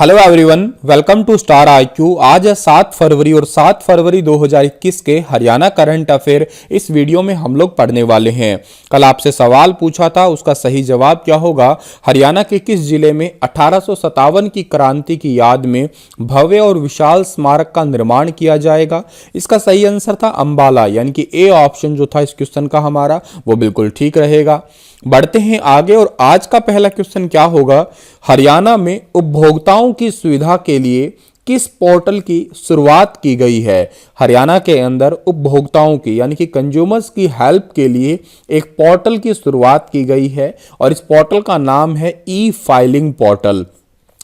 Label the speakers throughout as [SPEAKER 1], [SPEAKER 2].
[SPEAKER 1] Hello everyone, welcome to star IQ. आज है 7 फरवरी और 7 फरवरी 2021 के हरियाणा करंट अफेयर। इस वीडियो में हम लोग पढ़ने वाले हैं। कल आपसे सवाल पूछा था, उसका सही जवाब क्या होगा? हरियाणा के किस जिले में 1857 की क्रांति की याद में भव्य और विशाल स्मारक का निर्माण किया जाएगा? इसका सही आंसर था अंबाला, यानी कि ए ऑप्शन जो था इस क्वेश्चन का हमारा वो बिल्कुल ठीक रहेगा। बढ़ते हैं आगे और आज का पहला क्वेश्चन क्या होगा? हरियाणा में उपभोक्ताओं की सुविधा के लिए किस पोर्टल की शुरुआत की गई है? हरियाणा के अंदर उपभोक्ताओं की यानी कि कंज्यूमर्स की हेल्प के लिए एक पोर्टल की शुरुआत की गई है और इस पोर्टल का नाम है ई फाइलिंग पोर्टल,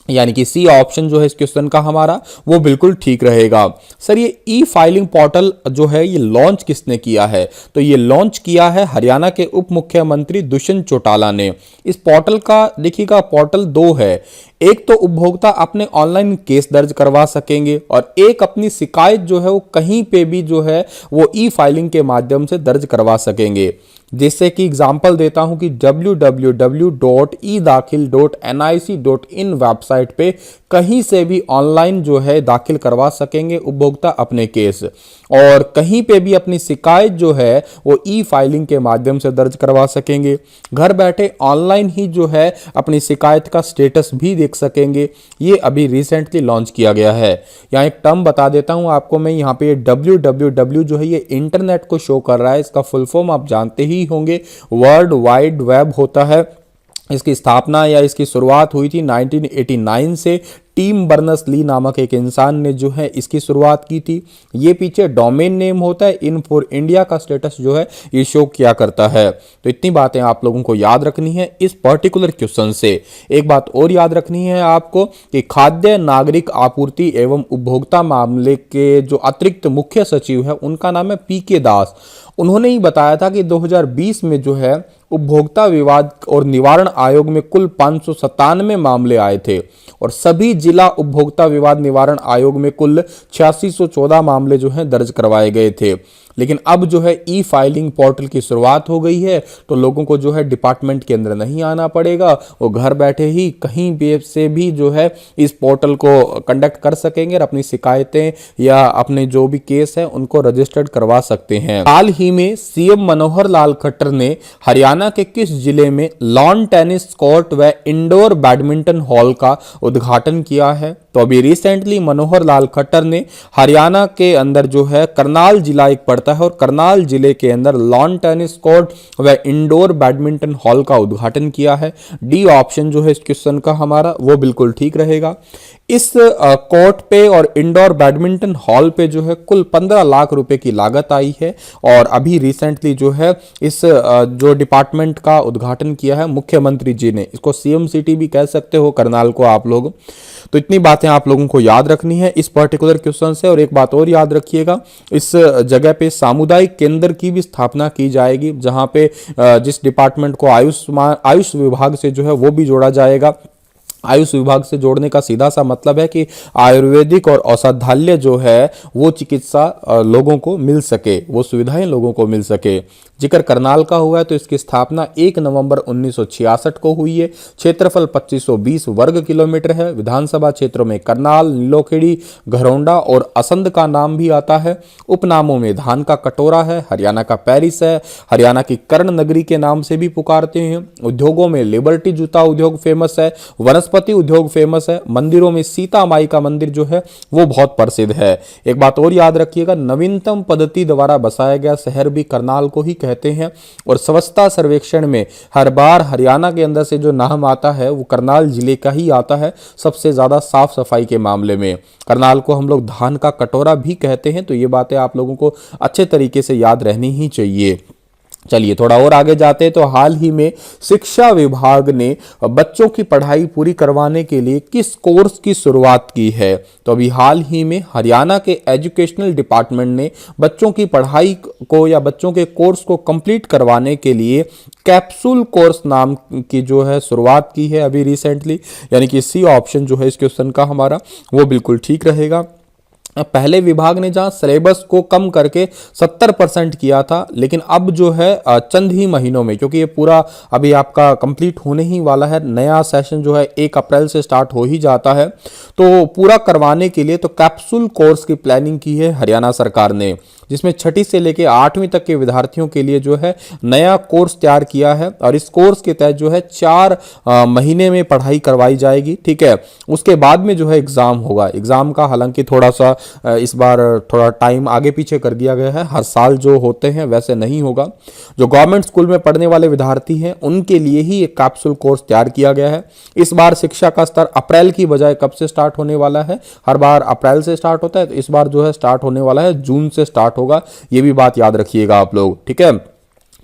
[SPEAKER 1] यानी कि सी ऑप्शन जो है इस क्वेश्चन का हमारा वो बिल्कुल ठीक रहेगा। सर, ये ई फाइलिंग पोर्टल जो है ये लॉन्च किसने किया है? तो ये लॉन्च किया है हरियाणा के उप मुख्यमंत्री दुष्यंत चौटाला ने। इस पोर्टल का देखिएगा, पोर्टल दो है। एक तो उपभोक्ता अपने ऑनलाइन केस दर्ज करवा सकेंगे और एक अपनी शिकायत जो है वो कहीं पे भी जो है वो ई फाइलिंग के माध्यम से दर्ज करवा सकेंगे। जैसे कि एग्जांपल देता हूं कि www.edakhil.nic.in वेबसाइट पे कहीं से भी ऑनलाइन जो है दाखिल करवा सकेंगे उपभोक्ता अपने केस, और कहीं पे भी अपनी शिकायत जो है वो ई फाइलिंग के माध्यम से दर्ज करवा सकेंगे। घर बैठे ऑनलाइन ही जो है अपनी शिकायत का स्टेटस भी देख सकेंगे। ये अभी रिसेंटली लॉन्च किया गया है। यहाँ एक टर्म बता देता हूं आपको मैं, यहाँ पे www जो है ये इंटरनेट को शो कर रहा है। इसका फुल फॉर्म आप जानते ही होंगे, वर्ल्ड वाइड वेब होता है। इसकी स्थापना या इसकी शुरुआत हुई थी 1989 से। टीम बर्नर्स-ली नामक एक इंसान ने जो है इसकी शुरुआत की थी। ये पीछे डोमेन नेम होता है, इन फॉर इंडिया का स्टेटस जो है ये शो किया करता है। तो इतनी बातें आप लोगों को याद रखनी है इस पर्टिकुलर क्वेश्चन से। एक बात और याद रखनी है आपको कि खाद्य नागरिक आपूर्ति एवं उपभोक्ता मामले के जो अतिरिक्त मुख्य सचिव है उनका नाम है पीके दास। उन्होंने ही बताया था कि 2020 में जो है उपभोक्ता विवाद और निवारण आयोग में कुल 597 मामले आए थे और सभी जिला उपभोक्ता विवाद निवारण आयोग में कुल 8614 मामले जो हैं दर्ज करवाए गए थे। लेकिन अब जो है ई फाइलिंग पोर्टल की शुरुआत हो गई है तो लोगों को जो है डिपार्टमेंट के अंदर नहीं आना पड़ेगा, वो घर बैठे ही कहीं भी से भी जो है इस पोर्टल को कंडक्ट कर सकेंगे और अपनी शिकायतें या अपने जो भी केस है उनको रजिस्टर्ड करवा सकते हैं। हाल ही में सीएम मनोहर लाल खट्टर ने हरियाणा के किस जिले में लॉन टेनिस कोर्ट व इंडोर बैडमिंटन हॉल का उद्घाटन किया है? तो अभी रिसेंटली मनोहर लाल खट्टर ने हरियाणा के अंदर जो है करनाल जिला एक पड़ता है और करनाल जिले के अंदर लॉन टेनिस कोर्ट व इंडोर बैडमिंटन हॉल का उद्घाटन किया है। डी ऑप्शन जो है इस क्वेश्चन का हमारा वो बिल्कुल ठीक रहेगा। इस कोर्ट पे और इंडोर बैडमिंटन हॉल पे जो है कुल 15 लाख रुपए की लागत आई है और अभी रिसेंटली जो है इस जो डिपार्टमेंट का उद्घाटन किया है मुख्यमंत्री जी ने। इसको सीएम सिटी भी कह सकते हो करनाल को आप लोग। तो इतनी बातें आप लोगों को याद रखनी है इस पर्टिकुलर क्वेश्चन से। और एक बात और याद रखिएगा, इस जगह पे सामुदायिक केंद्र की भी स्थापना की जाएगी, जहां पे जिस डिपार्टमेंट को आयुष विभाग से जो है वो भी जोड़ा जाएगा। आयुष विभाग से जोड़ने का सीधा सा मतलब है कि आयुर्वेदिक और औषधालय जो है वो चिकित्सा लोगों को मिल सके, वो सुविधाएं लोगों को मिल सके। जिक्र करनाल का हुआ है तो इसकी स्थापना 1 नवंबर 1966 को हुई है। क्षेत्रफल 2520 वर्ग किलोमीटर है। विधानसभा क्षेत्रों में करनाल, नीलोखेड़ी, घरौंडा और असंध का नाम भी आता है। उपनामों में धान का कटोरा है, हरियाणा का पेरिस है, हरियाणा की कर्ण नगरी के नाम से भी पुकारते हैं। उद्योगों में लिबर्टी जूता उद्योग फेमस है, वनस्पति उद्योग फेमस है। मंदिरों में सीता माई का मंदिर जो है वो बहुत प्रसिद्ध है। एक बात और याद रखिएगा, नवीनतम पद्धति द्वारा बसाया गया शहर भी करनाल को ही कहते हैं और स्वच्छता सर्वेक्षण में हर बार हरियाणा के अंदर से जो नाम आता है वो करनाल जिले का ही आता है सबसे ज्यादा साफ सफाई के मामले में। करनाल को हम लोग धान का कटोरा भी कहते हैं। तो ये बातें आप लोगों को अच्छे तरीके से याद रहनी ही चाहिए। चलिए थोड़ा और आगे जाते हैं तो हाल ही में शिक्षा विभाग ने बच्चों की पढ़ाई पूरी करवाने के लिए किस कोर्स की शुरुआत की है? तो अभी हाल ही में हरियाणा के एजुकेशनल डिपार्टमेंट ने बच्चों की पढ़ाई को या बच्चों के कोर्स को कंप्लीट करवाने के लिए कैप्सूल कोर्स नाम की जो है शुरुआत की है अभी रिसेंटली, यानी कि सी ऑप्शन जो है इस क्वेश्चन का हमारा वो बिल्कुल ठीक रहेगा। पहले विभाग ने जहां सिलेबस को कम करके 70% किया था, लेकिन अब जो है चंद ही महीनों में, क्योंकि ये पूरा अभी आपका कंप्लीट होने ही वाला है, नया सेशन जो है 1 अप्रैल से स्टार्ट हो ही जाता है, तो पूरा करवाने के लिए तो कैप्सूल कोर्स की प्लानिंग की है हरियाणा सरकार ने, जिसमें 6ठी से लेकर 8वीं तक के विद्यार्थियों के लिए जो है नया कोर्स तैयार किया है। और इस कोर्स के तहत जो है 4 महीने में पढ़ाई करवाई जाएगी, ठीक है। उसके बाद में जो है एग्जाम होगा। एग्जाम का हालांकि थोड़ा सा इस बार थोड़ा टाइम आगे पीछे कर दिया गया है, हर साल जो होते हैं वैसे नहीं होगा। जो गवर्नमेंट स्कूल में पढ़ने वाले विद्यार्थी हैं उनके लिए ही एक कैप्सूल कोर्स तैयार किया गया है। इस बार शिक्षा का स्तर अप्रैल की बजाय कब से स्टार्ट होने वाला है, हर बार अप्रैल से स्टार्ट होता है, तो इस बार जो है स्टार्ट होने वाला है जून से स्टार्ट होगा। ये भी बात याद रखिएगा आप लोग, ठीक है।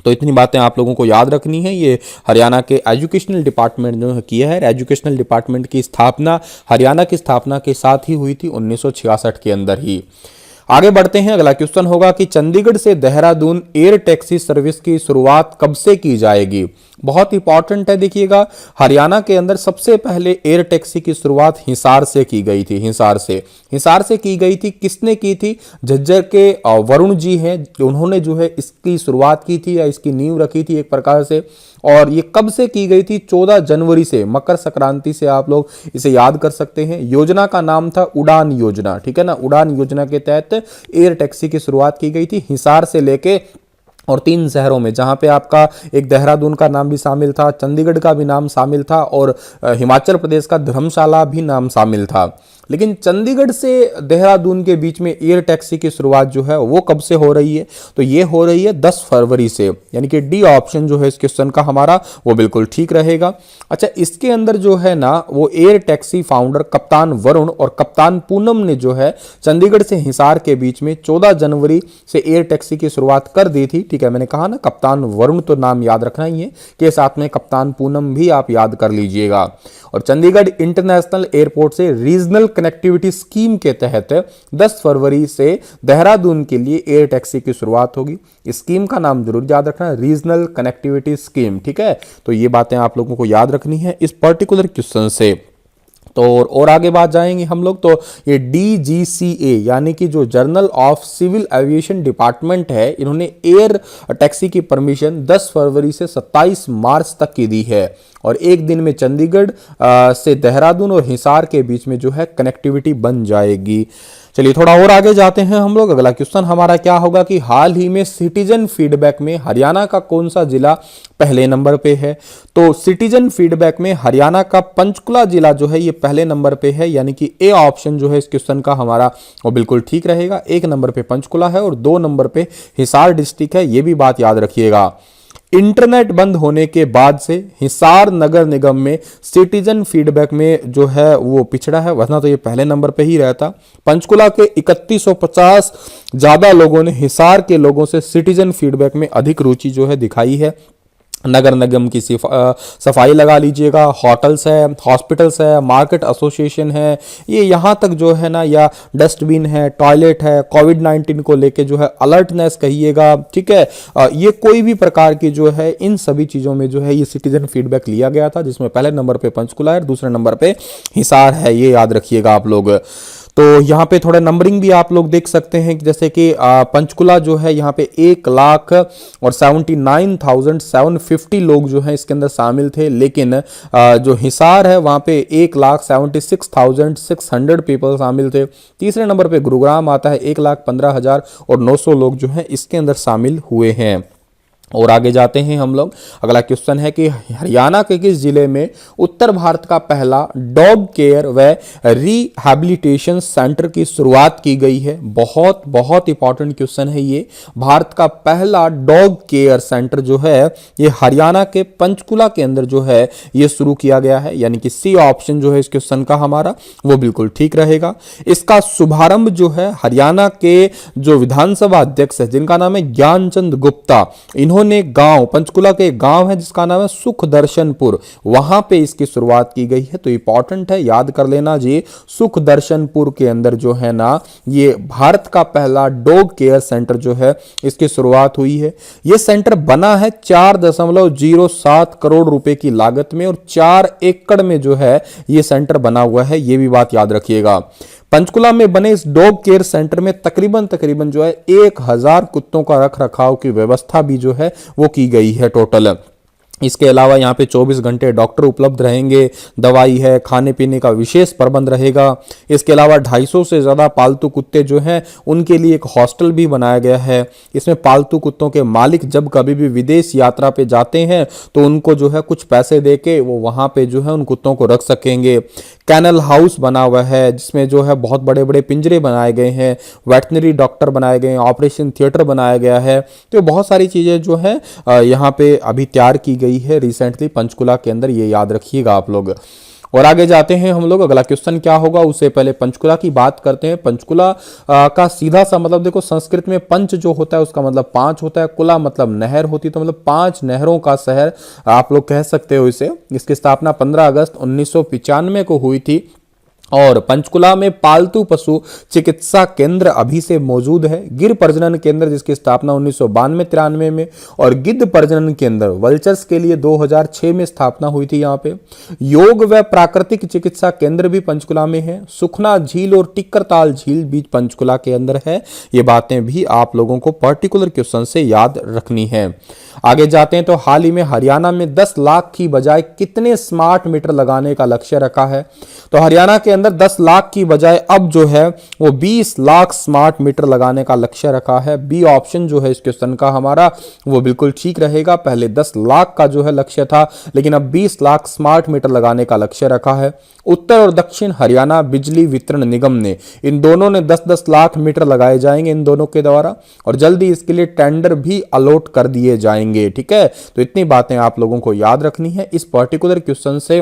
[SPEAKER 1] तो इतनी बातें आप लोगों को याद रखनी है। ये हरियाणा के एजुकेशनल डिपार्टमेंट ने किया है। एजुकेशनल डिपार्टमेंट की स्थापना हरियाणा की स्थापना के साथ ही हुई थी 1966 के अंदर ही। आगे बढ़ते हैं। अगला क्वेश्चन होगा कि चंडीगढ़ से देहरादून एयर टैक्सी सर्विस की शुरुआत कब से की जाएगी। बहुत इंपॉर्टेंट है, देखिएगा हरियाणा के अंदर सबसे पहले एयर टैक्सी की शुरुआत हिसार से की गई थी। हिसार से की गई थी। किसने की थी? झज्जर के वरुण जी हैं, उन्होंने जो है इसकी शुरुआत की थी या इसकी नींव रखी थी एक प्रकार से। और ये कब से की गई थी? 14 जनवरी से, मकर संक्रांति से आप लोग इसे याद कर सकते हैं। योजना का नाम था उड़ान योजना, ठीक है ना। उड़ान योजना के तहत एयर टैक्सी की शुरुआत की गई थी हिसार से लेके और 3 शहरों में, जहां पे आपका एक देहरादून का नाम भी शामिल था, चंडीगढ़ का भी नाम शामिल था और हिमाचल प्रदेश का धर्मशाला भी नाम शामिल था। लेकिन चंडीगढ़ से देहरादून के बीच में एयर टैक्सी की शुरुआत जो है वो कब से हो रही है? तो ये हो रही है 10 फरवरी से, यानी कि डी ऑप्शन जो है इस क्वेश्चन का हमारा वो बिल्कुल ठीक रहेगा। अच्छा, इसके अंदर जो है ना वो एयर टैक्सी फाउंडर कप्तान वरुण और कप्तान पूनम ने जो है चंडीगढ़ से हिसार के बीच में 14 जनवरी से एयर टैक्सी की शुरुआत कर दी थी, ठीक है। मैंने कहा ना कप्तान वरुण तो नाम याद रखना ही है, के साथ में कप्तान पूनम भी आप याद कर लीजिएगा। और चंडीगढ़ इंटरनेशनल एयरपोर्ट से रीजनल कनेक्टिविटी स्कीम के तहत 10 फरवरी से देहरादून के लिए एयर टैक्सी की शुरुआत होगी। इस स्कीम का नाम जरूर याद रखना, रीजनल कनेक्टिविटी स्कीम, ठीक है। तो ये बातें आप लोगों को याद रखनी है इस पर्टिकुलर क्वेश्चन से। तो और आगे बात जाएंगे हम लोग। तो ये DGCA यानी कि जो general of civil aviation department है, इन्होंने एयर टैक्सी की परमिशन 10 फरवरी से 27 मार्च तक की दी है। और एक दिन में चंडीगढ़ से देहरादून और हिसार के बीच में जो है कनेक्टिविटी बन जाएगी। चलिए थोड़ा और आगे जाते हैं हम लोग। अगला क्वेश्चन हमारा क्या होगा कि हाल ही में सिटीजन फीडबैक में हरियाणा का कौन सा जिला पहले नंबर पे है? तो सिटीजन फीडबैक में हरियाणा का पंचकुला जिला जो है ये पहले नंबर पे है, यानी कि ए ऑप्शन जो है इस क्वेश्चन का हमारा वो बिल्कुल ठीक रहेगा। 1 नंबर पे पंचकुला है और 2 नंबर पे हिसार डिस्ट्रिक्ट है, ये भी बात याद रखिएगा। इंटरनेट बंद होने के बाद से हिसार नगर निगम में सिटीजन फीडबैक में जो है वो पिछड़ा है, वरना तो ये पहले नंबर पे ही रहता। पंचकुला के 3150 ज्यादा लोगों ने हिसार के लोगों से सिटीजन फीडबैक में अधिक रुचि जो है दिखाई है। नगर निगम की सफाई लगा लीजिएगा, होटल्स है, हॉस्पिटल्स है, मार्केट एसोसिएशन है, ये यहाँ तक जो है ना, या डस्टबिन है, टॉयलेट है, कोविड-19 को लेके जो है अलर्टनेस कहिएगा, ठीक है। ये कोई भी प्रकार की जो है इन सभी चीज़ों में जो है ये सिटीजन फीडबैक लिया गया था, जिसमें पहले नंबर पे पंचकुला है, दूसरे नंबर पे हिसार है, ये याद रखिएगा आप लोग। तो यहाँ पे थोड़ा नंबरिंग भी आप लोग देख सकते हैं कि जैसे कि पंचकुला जो है यहाँ पे 1,79,750 लोग जो हैं इसके अंदर शामिल थे, लेकिन जो हिसार है वहाँ पे 1,76,600 पीपल शामिल थे। तीसरे नंबर पे गुरुग्राम आता है, 1,15,900 लोग जो हैं इसके अंदर शामिल हुए हैं। और आगे जाते हैं हम लोग। अगला क्वेश्चन है कि हरियाणा के किस जिले में उत्तर भारत का पहला डॉग केयर व रिहैबिलिटेशन सेंटर की शुरुआत की गई है? बहुत बहुत इंपॉर्टेंट क्वेश्चन है ये। भारत का पहला डॉग केयर सेंटर जो है ये हरियाणा के पंचकुला के अंदर जो है ये शुरू किया गया है, यानी कि सी ऑप्शन जो है इस क्वेश्चन का हमारा वो बिल्कुल ठीक रहेगा। इसका शुभारंभ जो है हरियाणा के जो विधानसभा अध्यक्ष है जिनका नाम है ज्ञानचंद गुप्ता, इन्होंने गांव पंचकुला के गांव है जिसका नाम है सुखदर्शनपुर, वहां पे इसकी शुरुआत की गई है। तो इंपॉर्टेंट है, याद कर लेना जी, सुखदर्शनपुर के अंदर जो है ना ये भारत का पहला डॉग केयर सेंटर जो है इसकी शुरुआत हुई है। ये सेंटर बना है 4.07 करोड़ रुपए की लागत में और 4 एकड़ में जो है ये सेंटर बना हुआ है, ये भी बात याद रखिएगा। पंचकुला में बने इस डॉग केयर सेंटर में तकरीबन जो है 1000 कुत्तों का रख रखाव की व्यवस्था भी जो है वो की गई है टोटल। इसके अलावा यहाँ पे 24 घंटे डॉक्टर उपलब्ध रहेंगे, दवाई है, खाने पीने का विशेष प्रबंध रहेगा। इसके अलावा 250 से ज़्यादा पालतू कुत्ते जो हैं उनके लिए एक हॉस्टल भी बनाया गया है। इसमें पालतू कुत्तों के मालिक जब कभी भी विदेश यात्रा पे जाते हैं तो उनको जो है कुछ पैसे दे के वो वहाँ पे जो है उन कुत्तों को रख सकेंगे। कैनल हाउस बना हुआ है जिसमें जो है बहुत बड़े बड़े पिंजरे बनाए गए हैं, वेटनरी डॉक्टर बनाए गए हैं, ऑपरेशन थिएटर बनाया गया है। तो बहुत सारी चीज़ें जो है यहाँ पे अभी तैयार की गई है रिसेंटली पंचकुला के अंदर, ये याद रखिएगा आप लोग। और आगे जाते हैं हम लोग, अगला क्वेश्चन क्या होगा उससे पहले पंचकुला की बात करते हैं। पंचकुला का सीधा सा मतलब देखो, संस्कृत में पंच जो होता है उसका मतलब 5 होता है, कुला मतलब नहर होती है, तो मतलब 5 नहरों का शहर आप लोग कह सकते हो इसे। इसकी स्थापना 15 अगस्त 1995 को हुई थी और पंचकुला में पालतू पशु चिकित्सा केंद्र अभी से मौजूद है। गिर प्रजनन केंद्र जिसकी स्थापना 1992-93 में, और गिद्ध प्रजनन केंद्र वल्चर्स के लिए 2006 में स्थापना हुई थी। यहाँ पे योग व प्राकृतिक चिकित्सा केंद्र भी पंचकुला में है। सुखना झील और टिक्करताल झील भी पंचकुला के अंदर है। ये बातें भी आप लोगों को पर्टिकुलर क्वेश्चन से याद रखनी है। आगे जाते हैं तो हाल ही में हरियाणा में 10 लाख की बजाय कितने स्मार्ट मीटर लगाने का लक्ष्य रखा है? तो हरियाणा के अंदर 10 लाख की बजाय अब जो है वो 20 लाख स्मार्ट मीटर लगाने का लक्ष्य रखा है। बी ऑप्शन जो है इस क्वेश्चन का हमारा वो बिल्कुल ठीक रहेगा। पहले 10 लाख का जो है लक्ष्य था, लेकिन अब 20 लाख स्मार्ट मीटर लगाने का लक्ष्य रखा है। उत्तर और दक्षिण हरियाणा बिजली वितरण निगम ने इन दोनों ने 10-10 लाख मीटर लगाए जाएंगे इन दोनों के द्वारा, और जल्दी इसके लिए टेंडर भी अलॉट कर दिए जाएंगे। ठीक है, तो इतनी बातें आप लोगों को याद रखनी है इस पर्टिकुलर क्वेश्चन से।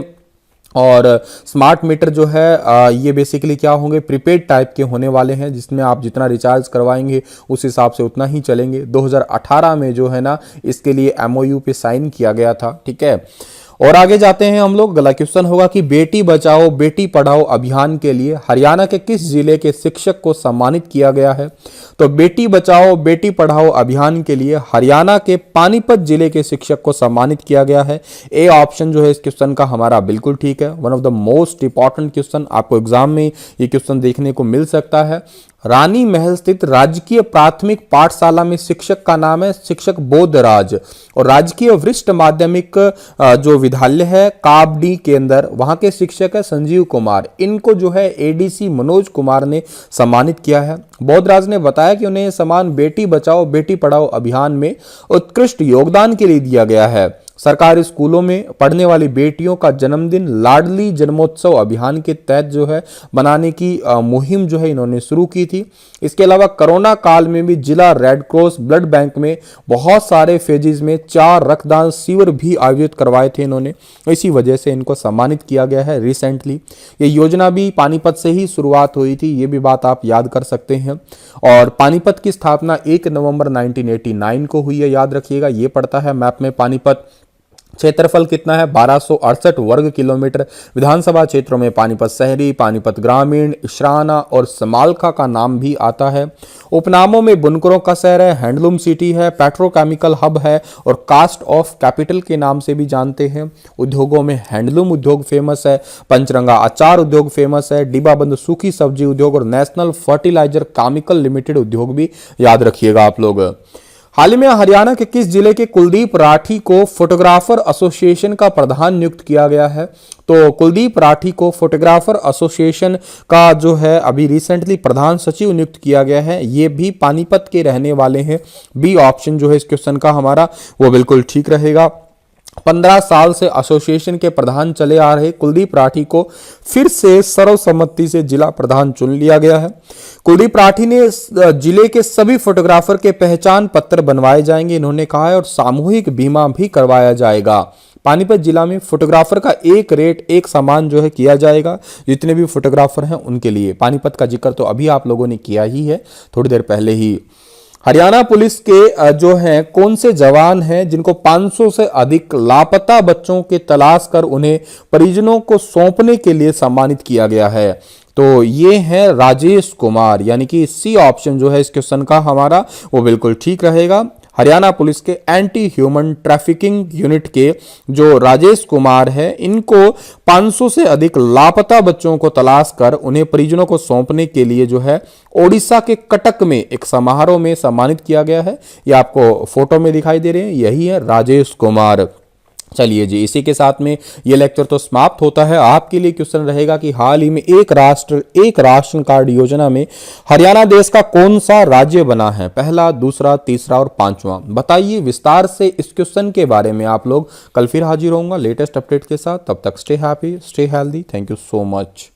[SPEAKER 1] और स्मार्ट मीटर जो है ये बेसिकली क्या होंगे, प्रीपेड टाइप के होने वाले हैं, जिसमें आप जितना रिचार्ज करवाएंगे उस हिसाब से उतना ही चलेंगे। 2018 में जो है ना इसके लिए MOU पे साइन किया गया था। ठीक है, और आगे जाते हैं हम लोग। अगला क्वेश्चन होगा कि बेटी बचाओ बेटी पढ़ाओ अभियान के लिए हरियाणा के किस जिले के शिक्षक को सम्मानित किया गया है? तो बेटी बचाओ बेटी पढ़ाओ अभियान के लिए हरियाणा के पानीपत जिले के शिक्षक को सम्मानित किया गया है। ए ऑप्शन जो है इस क्वेश्चन का हमारा बिल्कुल ठीक है। One of the most important question, आपको एग्जाम में ये क्वेश्चन देखने को मिल सकता है। रानी महल स्थित राजकीय प्राथमिक पाठशाला में शिक्षक का नाम है शिक्षक बोधराज, और राजकीय वरिष्ठ माध्यमिक जो विद्यालय है काबडी के अंदर, वहां के शिक्षक है संजीव कुमार। इनको जो है ADC मनोज कुमार ने सम्मानित किया है। बोधराज ने बताया कि उन्हें सम्मान बेटी बचाओ बेटी पढ़ाओ अभियान में उत्कृष्ट योगदान के लिए दिया गया है। सरकारी स्कूलों में पढ़ने वाली बेटियों का जन्मदिन लाडली जन्मोत्सव अभियान के तहत जो है बनाने की मुहिम जो है इन्होंने शुरू की थी। इसके अलावा कोरोना काल में भी जिला रेड क्रॉस ब्लड बैंक में बहुत सारे फेजेस में 4 रक्तदान शिविर भी आयोजित करवाए थे इन्होंने, इसी वजह से इनको सम्मानित किया गया है रिसेंटली। ये योजना भी पानीपत से ही शुरुआत हुई थी, ये भी बात आप याद कर सकते हैं। और पानीपत की स्थापना 1 नवंबर 1989 को हुई है, याद रखिएगा। ये पड़ता है मैप में पानीपत। क्षेत्रफल कितना है? 1268 वर्ग किलोमीटर। विधानसभा क्षेत्रों में पानीपत शहरी, पानीपत ग्रामीण, इशराना और समालखा का नाम भी आता है। उपनामों में बुनकरों का शहर है, हैंडलूम सिटी है, पेट्रोकेमिकल हब है और कास्ट ऑफ कैपिटल के नाम से भी जानते हैं। उद्योगों में हैंडलूम उद्योग फेमस है, पंचरंगा अचार उद्योग फेमस है, डिब्बाबंद सूखी सब्जी उद्योग और नेशनल फर्टिलाइजर केमिकल लिमिटेड उद्योग भी याद रखिएगा आप लोग। हाल ही में हरियाणा के किस जिले के कुलदीप राठी को फोटोग्राफर एसोसिएशन का प्रधान नियुक्त किया गया है? तो कुलदीप राठी को फोटोग्राफर एसोसिएशन का जो है अभी रिसेंटली प्रधान सचिव नियुक्त किया गया है। ये भी पानीपत के रहने वाले हैं। बी ऑप्शन जो है इस क्वेश्चन का हमारा वो बिल्कुल ठीक रहेगा। 15 साल से एसोसिएशन के प्रधान चले आ रहे कुलदीप राठी को फिर से सर्वसम्मति से जिला प्रधान चुन लिया गया है। कुलदीप राठी ने जिले के सभी फोटोग्राफर के पहचान पत्र बनवाए जाएंगे इन्होंने कहा है, और सामूहिक बीमा भी करवाया जाएगा। पानीपत जिला में फोटोग्राफर का एक रेट एक समान जो है किया जाएगा, जितने भी फोटोग्राफर हैं उनके लिए। पानीपत का जिक्र तो अभी आप लोगों ने किया ही है थोड़ी देर पहले ही। हरियाणा पुलिस के जो हैं कौन से जवान हैं जिनको 500 से अधिक लापता बच्चों की तलाश कर उन्हें परिजनों को सौंपने के लिए सम्मानित किया गया है? तो ये है राजेश कुमार, यानी कि सी ऑप्शन जो है इस क्वेश्चन का हमारा वो बिल्कुल ठीक रहेगा। हरियाणा पुलिस के एंटी ह्यूमन ट्रैफिकिंग यूनिट के जो राजेश कुमार है, इनको 500 से अधिक लापता बच्चों को तलाश कर उन्हें परिजनों को सौंपने के लिए जो है ओडिशा के कटक में एक समारोह में सम्मानित किया गया है। ये आपको फोटो में दिखाई दे रहे हैं, यही है राजेश कुमार। चलिए जी, इसी के साथ में ये लेक्चर तो समाप्त होता है। आपके लिए क्वेश्चन रहेगा कि हाल ही में एक राष्ट्र एक राशन कार्ड योजना में हरियाणा देश का कौन सा राज्य बना है, पहला, दूसरा, तीसरा और पांचवा। बताइए विस्तार से इस क्वेश्चन के बारे में। आप लोग कल फिर हाजिर होऊंगा लेटेस्ट अपडेट के साथ। तब तक stay happy, stay healthy. Thank you so much.